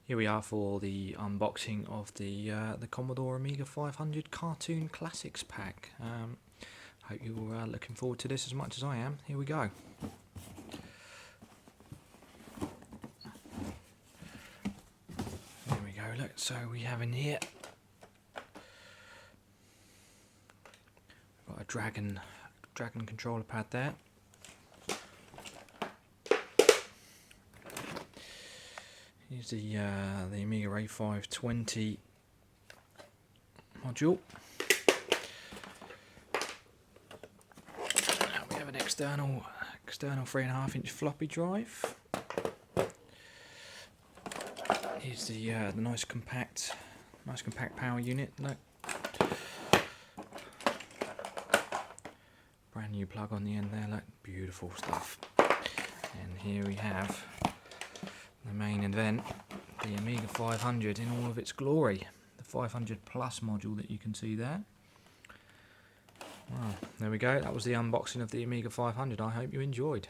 Here we are for the unboxing of the Commodore Amiga 500 Cartoon Classics pack. Hope you're looking forward to this as much as I am. Here we go. There we go. Look, so we have in here we've got a dragon controller pad there. Here's the Amiga A520 module. Now we have an external 3.5-inch floppy drive. Here's the nice compact power unit. Look, brand new plug on the end there. Look, beautiful stuff. And here we have the main event, the Amiga 500 in all of its glory. The 500 Plus module that you can see there. Well, there we go. That was the unboxing of the Amiga 500. I hope you enjoyed.